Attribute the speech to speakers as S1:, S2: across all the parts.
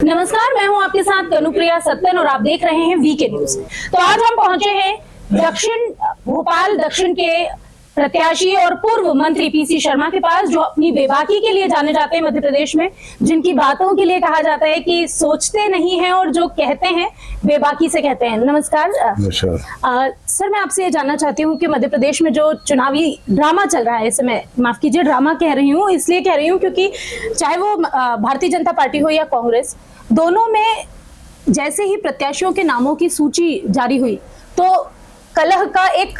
S1: नमस्कार, मैं हूं आपके साथ कनुप्रिया सत्यन और आप देख रहे हैं वीके न्यूज। तो आज हम पहुंचे हैं भोपाल दक्षिण के प्रत्याशी और पूर्व मंत्री पीसी शर्मा के पास, जो अपनी बेबाकी के लिए जाने जाते हैं मध्य प्रदेश में, जिनकी बातों के लिए कहा जाता है कि सोचते नहीं हैं और जो कहते हैं बेबाकी से कहते हैं। नमस्कार सर, मैं आपसे ये जानना चाहती हूँ कि मध्य प्रदेश में जो चुनावी ड्रामा चल रहा है इस समय, माफ कीजिए ड्रामा कह रही हूँ, इसलिए कह रही हूँ क्योंकि चाहे वो भारतीय जनता पार्टी हो या कांग्रेस, दोनों में जैसे ही प्रत्याशियों के नामों की सूची जारी हुई तो कलह का एक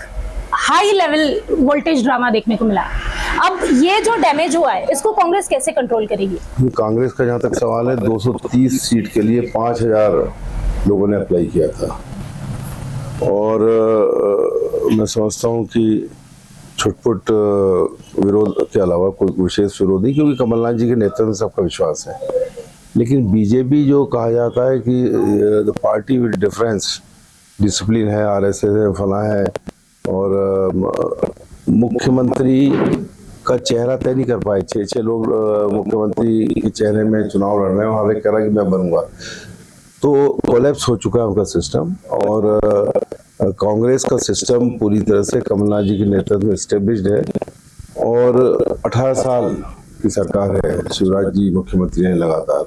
S1: हाई लेवल वोल्टेज ड्रामा देखने को मिला। अब ये जो डैमेज हुआ है इसको कांग्रेस कैसे कंट्रोल करेगी?
S2: कांग्रेस का जहाँ तक सवाल है, 230 सीट के लिए 5000 लोगों ने अप्लाई किया था और मैं समझता हूँ कि छुटपुट विरोध के अलावा कोई विशेष विरोध नहीं, क्योंकि कमलनाथ जी के नेतृत्व में सबका विश्वास है। लेकिन बीजेपी जो कहा जाता है कि the party with difference, discipline है, आरएसएस है, फला है, और मुख्यमंत्री का चेहरा तय नहीं कर पाए। 6 लोग मुख्यमंत्री के चेहरे में चुनाव लड़ रहे हैं, हर एक कह रहा कि मैं बनूंगा, तो कोलैप्स हो चुका है उनका सिस्टम। और कांग्रेस का सिस्टम पूरी तरह से कमलनाथ जी के नेतृत्व में एस्टेब्लिश्ड है और 18 साल की सरकार है, शिवराज जी मुख्यमंत्री हैं, लगातार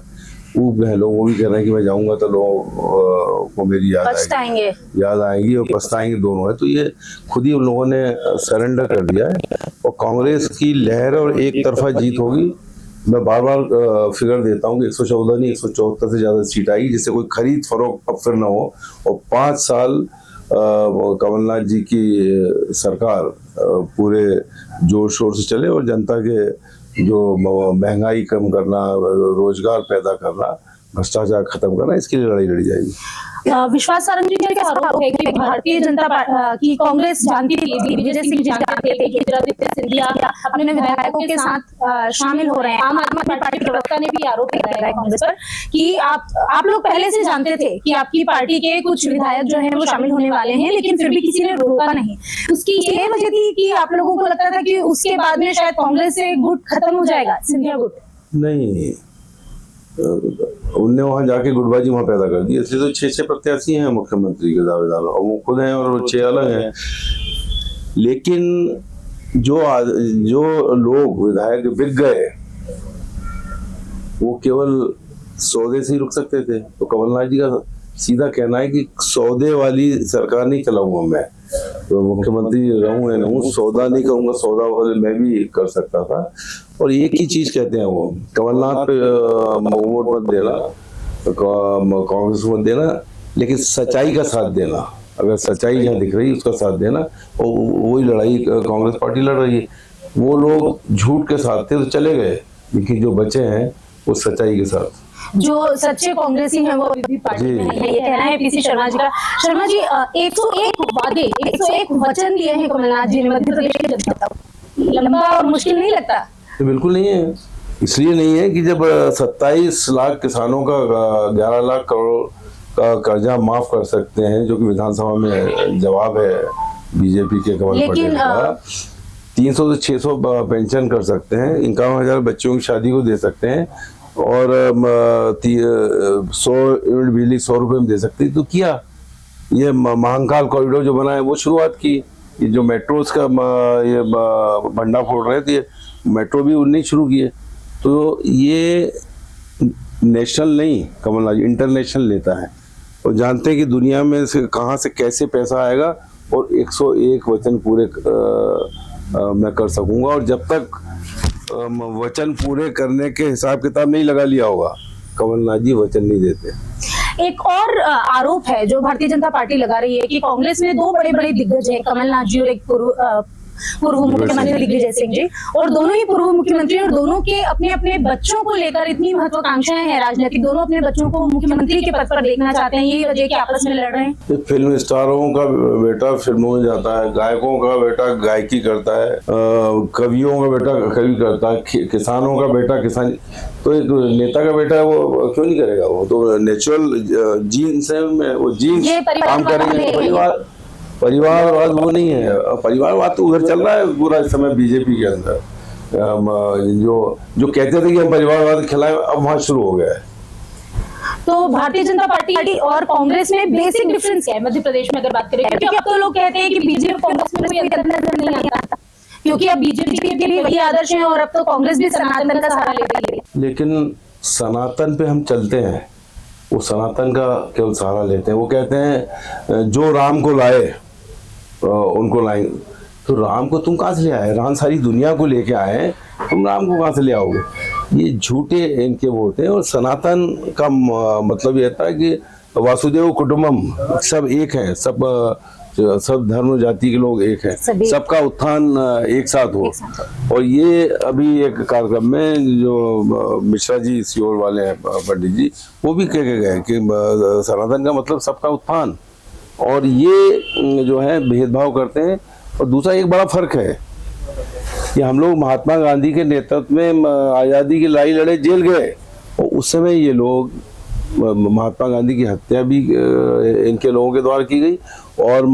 S2: ऊब गए लोग। वो भी कह रहे हैं कि मैं जाऊंगा तो लोगों को मेरी याद आएगी और पछताएंगे, दोनों है। तो ये खुद ही उन लोगों ने सरेंडर कर दिया है और कांग्रेस की लहर और एक तरफा जीत होगी। मैं बार बार फिगर देता हूँ कि 114 नहीं 174 से ज्यादा सीट आएगी, जिससे कोई खरीद फरोख्त अब फिर न हो और 5 साल कमलनाथ जी की सरकार पूरे जोर शोर से चले और जनता के जो महंगाई कम करना, रोजगार पैदा करना, भ्रष्टाचार खत्म करना, इसके लिए लड़ाई लड़ी जाएगी।
S1: विश्वास सारंग जी का आरोप है कि भारतीय जनता पार्टी कांग्रेस जानती थी, दिग्विजय सिंह जानते थे कि ज्योतिरादित्य सिंधिया अपने विधायकों के साथ शामिल हो रहे हैं। आम आदमी पार्टी प्रवक्ता ने भी आरोप लगाया है कांग्रेस पर कि आप लोग पहले से जानते थे कि आपकी पार्टी के कुछ विधायक जो हैं वो शामिल होने वाले हैं, लेकिन फिर भी किसी ने रोका नहीं। उसकी ये वजह थी कि आप लोगों को लगता था कि उसके बाद में शायद कांग्रेस से गुट खत्म हो जाएगा, सिंधिया गुट।
S2: नहीं, उनने वहां जाके गुटबाजी वहां पैदा कर दी। इसलिए तो 6 प्रत्याशी हैं मुख्यमंत्री के दावेदार, और वो खुद हैं और 6 अलग हैं। लेकिन जो लोग विधायक बिक गए वो केवल सौदे से ही रुक सकते थे। तो कमलनाथ जी का सीधा कहना है कि सौदे वाली सरकार नहीं चलाऊंगा मैं, तो मुख्यमंत्री रहूं या रहूं, सौदा नहीं करूंगा। सौदा वाले मैं भी कर सकता था। और एक ही चीज कहते हैं वो, कमलनाथ पे वोट मत देना, कांग्रेस मत देना, लेकिन सच्चाई का साथ देना। अगर सच्चाई जहाँ दिख रही है उसका साथ देना। और वही लड़ाई कांग्रेस पार्टी लड़ रही है। वो लोग झूठ के साथ थे तो चले गए, लेकिन जो बचे हैं वो सच्चाई के साथ।
S1: जो सच्चे कांग्रेसी हैं वो अभी भी पार्टी में है, ये कहना है पीसी शर्मा जी का। शर्मा जी, 101 वादे, 101 वचन दिए हैं कमलनाथ जी ने मध्य प्रदेश के जनता को। लंबा और मुश्किल नहीं लगता?
S2: तो बिल्कुल नहीं है। इसलिए नहीं है कि जब 27 लाख किसानों का 11 लाख करोड़ का कर्जा माफ कर सकते हैं, जो कि विधानसभा में जवाब है बीजेपी के कमल पटेल का, 300 से 600 पेंशन कर सकते हैं, 51,000 बच्चों की शादी को दे सकते हैं, और 100 यूनिट बिजली 100 रुपए में दे सकते हैं। तो किया। ये महाकाल कॉरिडोर जो बना है वो शुरुआत की। ये जो मेट्रोस का ये भंडा फोड़ रहे थे, मेट्रो भी उन्होंने शुरू किए। तो ये नेशनल नहीं, कमलनाथ इंटरनेशनल लेता है और जानते हैं कि दुनिया में से कहाँ से कैसे पैसा आएगा। और 101 वचन पूरे मैं कर सकूंगा, और जब तक वचन पूरे करने के हिसाब किताब नहीं लगा लिया होगा, कमलनाथ जी वचन नहीं देते।
S1: एक और आरोप है जो भारतीय जनता पार्टी लगा रही है कि कांग्रेस में 2 बड़े दिग्गज हैं, कमलनाथ जी और एक पूर्व मुख्यमंत्री दिग्विजय सिंह जी, और दोनों ही पूर्व मुख्यमंत्री, और दोनों के अपने अपने बच्चों को लेकर इतनी महत्वाकांक्षाएं हैं राजनीतिक। दोनों अपने बच्चों को मुख्यमंत्री के पद पर देखना चाहते हैं, यही वजह कि आपस में लड़ रहे हैं।
S2: फिल्म स्टारों का बेटा फिल्मों में जाता है, गायकों का बेटा गायकी करता है, कवियों का बेटा कवि करता है, किसानों का बेटा किसान। तो एक नेता का बेटा है वो क्यों नहीं करेगा? वो तो नेचुरल जीन्स है उनमें, वो जीन्स काम करेंगे। परिवारवाद वो नहीं है। परिवारवाद तो उधर चल रहा है पूरा इस समय बीजेपी के अंदर। जो कहते थे कि हम परिवारवाद खिलाएं, अब वहां शुरू हो गया है।
S1: तो भारतीय जनता पार्टी और कांग्रेस में बेसिक डिफरेंस क्या है मध्य प्रदेश में अगर बात करें? क्योंकि अब तो लोग कहते हैं कि बीजेपी कांग्रेस में कोई अंतर नजर नहीं आता, क्योंकि अब बीजेपी के भी वही आदर्श हैं और अब तो कांग्रेस भी सनातन का सहारा ले रही है।
S2: लेकिन सनातन पे हम चलते हैं, वो सनातन का केवल सहारा लेते हैं। वो कहते हैं जो राम को लाए उनको लाएंगे। तो राम को तुम कहाँ से ले आए? राम सारी दुनिया को लेके आए, तुम राम को कहाँ से ले आओगे? ये झूठे इनके वो होते हैं। और सनातन का मतलब ये था कि वासुदेव कुटुंबम, सब एक है, सब धर्म जाति के लोग एक हैं, सबका उत्थान एक साथ हो। और ये अभी एक कार्यक्रम में जो मिश्रा जी सीओर वाले हैं पंडित जी, वो भी कह के गए कि सनातन का मतलब सबका उत्थान। और ये जो है भेदभाव करते हैं। और दूसरा एक बड़ा फर्क है कि हम लोग महात्मा गांधी के नेतृत्व में आज़ादी की लड़ाई लड़े, जेल गए, और उस समय ये लोग महात्मा गांधी की हत्या भी इनके लोगों के द्वारा की गई और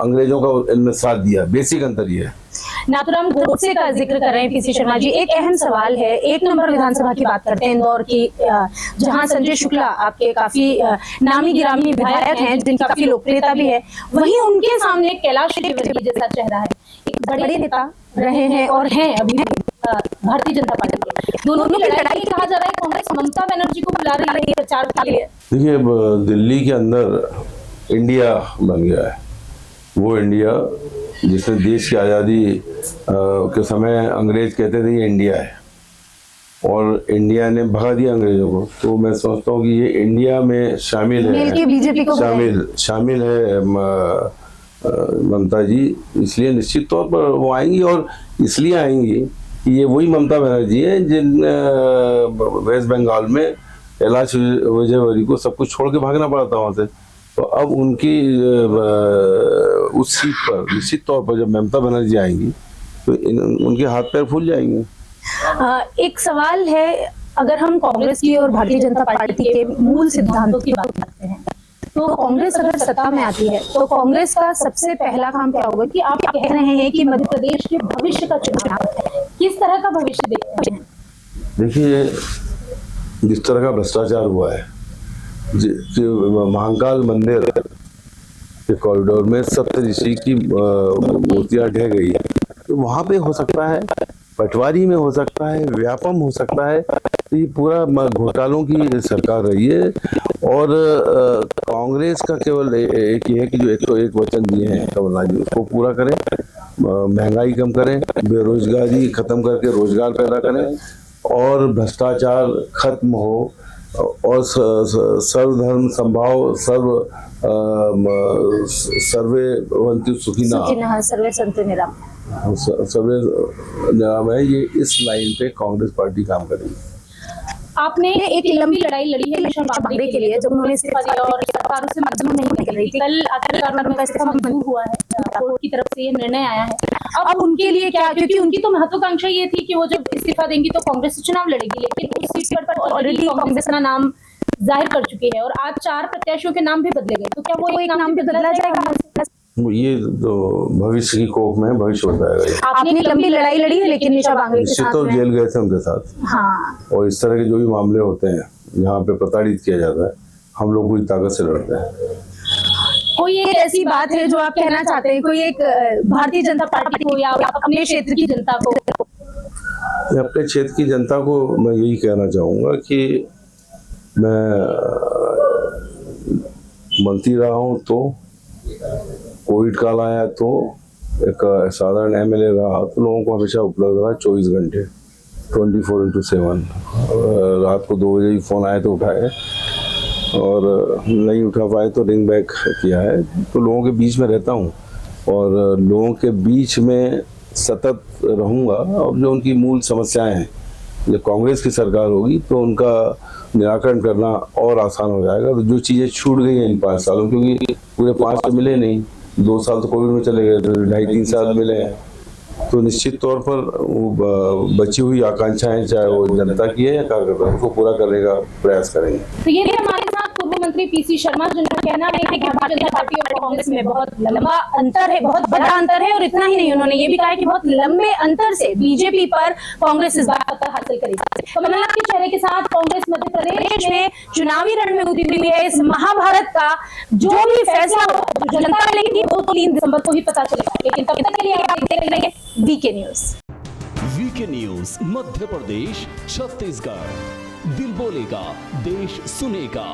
S2: अंग्रेजों का इनमें साथ दिया। बेसिक अंतर ये है।
S1: नाथुराम गोडसे का जिक्र कर रहे हैं पीसी शर्मा जी। एक अहम सवाल है, 1 नंबर विधानसभा की बात करते हैं इंदौर की, जहां संजय शुक्ला आपके काफी नामी गिरामी विधायक हैं जिनकी काफी लोकप्रियता भी है, वहीं उनके सामने कैलाश त्रिवेदी जैसा चेहरा है, एक बड़े नेता रहे हैं और हैं अभी भारतीय जनता पार्टी। दोनों की लड़ाई कहा जा रहा है, कांग्रेस ममता बनर्जी को बुला रही है प्रचार के लिए।
S2: देखिए, दिल्ली के अंदर इंडिया बन गया है, वो इंडिया जिसने देश की आज़ादी के समय अंग्रेज कहते थे ये इंडिया है, और इंडिया ने भगा दिया अंग्रेजों को। तो मैं समझता हूँ कि ये इंडिया में शामिल है,
S1: बीजेपी को
S2: शामिल है ममता जी। इसलिए निश्चित तौर पर वो आएंगी, और इसलिए आएंगी कि ये वही ममता बनर्जी है जिन वेस्ट बंगाल में कैलाश विजयवर्गीय को सब कुछ छोड़ के भागना पड़ा था वहाँ से। तो अब उनकी उस सीट पर निश्चित तौर पर जब ममता बनर्जी आएंगी तो उनके हाथ पैर फूल जाएंगे।
S1: एक सवाल है, अगर हम कांग्रेस की और भारतीय जनता पार्टी के मूल सिद्धांतों की बात करते हैं, तो कांग्रेस अगर सत्ता में आती है तो कांग्रेस का सबसे पहला काम क्या होगा? कि आप कह रहे हैं कि मध्य प्रदेश के भविष्य का चुनाव है, किस तरह का भविष्य देखते हैं?
S2: देखिए, जिस तरह का भ्रष्टाचार हुआ है, महाकाल मंदिर के कॉरिडोर में सप्तऋषि की मूर्तियां ढह गई है, तो वहां पे हो सकता है, पटवारी में हो सकता है, व्यापम हो सकता है। तो ये पूरा घोटालों की सरकार रही है। और कांग्रेस का केवल एक ही है कि जो 101 वचन दिए हैं कमलनाथ जी, उसको पूरा करें, महंगाई कम करें, बेरोजगारी खत्म करके रोजगार पैदा करें, और भ्रष्टाचार खत्म हो, और सर्वधर्म संभाव, सर्वे भवन्तु सुखिनः,
S1: सर्वे सन्तु निराम,
S2: सर्वे निराम है। ये इस लाइन पे कांग्रेस पार्टी काम करेगी।
S1: आपने एक लंबी लड़ाई लड़ी है मिशन बाबरी के लिए, जब उन्होंने इस्तीफा दिया और सरकार उससे मंजूर नहीं निकल रही थी। कल आखिरकार उनका इस्तीफा मंजूर हुआ है, कोर्ट की तरफ से ये निर्णय आया है। अब उनके लिए क्या, क्योंकि उनकी तो महत्वाकांक्षा ये थी कि वो जब इस्तीफा देंगी तो कांग्रेस से चुनाव लड़ेगी, लेकिन उस सीट पर ऑलरेडी कांग्रेस अपना नाम जाहिर कर चुकी है और आज 4 प्रत्याशियों के नाम भी बदले गए। तो क्या वो एक नाम भी बदला जाएगा?
S2: ये तो भविष्य की कोख में भविष्य बताएगा।
S1: आपने लंबी लड़ाई लड़ी है, लेकिन निशा बांगड़ी के साथ
S2: तो जेल गए थे उनके साथ।
S1: हाँ।
S2: और इस तरह के जो भी मामले होते हैं जहाँ पे प्रताड़ित किया जाता है, हम लोग पूरी ताकत से लड़ते हैं।
S1: कोई एक ऐसी बात है जो आप कहना चाहते हैं, कोई एक भारतीय जनता पार्टी को या अपने क्षेत्र की जनता को?
S2: अपने क्षेत्र की जनता को मैं यही कहना चाहूँगा कि मैं मंत्री रहा हूँ, तो कोविड काल आया तो एक साधारण एमएलए रहा, तो लोगों को हमेशा उपलब्ध रहा 24 घंटे 24/7। रात को 2 बजे ही फ़ोन आए तो उठाए, और नहीं उठा पाए तो रिंग बैक किया है। तो लोगों के बीच में रहता हूँ और लोगों के बीच में सतत रहूँगा। और जो उनकी मूल समस्याएं हैं, जब कांग्रेस की सरकार होगी तो उनका निराकरण करना और आसान हो जाएगा। तो जो चीज़ें छूट गई हैं इन 5 सालों, क्योंकि पूरे 5 तो मिले नहीं, 2 साल तो कोविड में चले गए, 2.5-3 साल मिले हैं, तो निश्चित तौर पर वो बची हुई आकांक्षाएं, चाहे वो जनता की है या कार्यकर्ता, उसको पूरा करने का प्रयास करेंगे।
S1: तो ये हमारे साथ पूर्व मंत्री पीसी शर्मा, जिनका कहना है कि भारतीय जनता पार्टी और कांग्रेस में बहुत लंबा अंतर है, बहुत बड़ा अंतर है। और इतना ही नहीं, उन्होंने ये भी कहा है कि बहुत लंबे अंतर से बीजेपी पर कांग्रेस इस बार पकड़ हासिल करेगी। कमलनाथ के चेहरे के साथ कांग्रेस मध्य प्रदेश में चुनावी रण में उतरी हुई है। इस महाभारत का जो भी फैसला हो, जो जनता लेगी, वो तो 3 दिसंबर को ही पता चलेगा। लेकिन तब तक के लिए आप देखते रहिए VK news.
S3: VK news Madhya Pradesh Chhattisgarh, दिल बोलेगा, देश सुनेगा।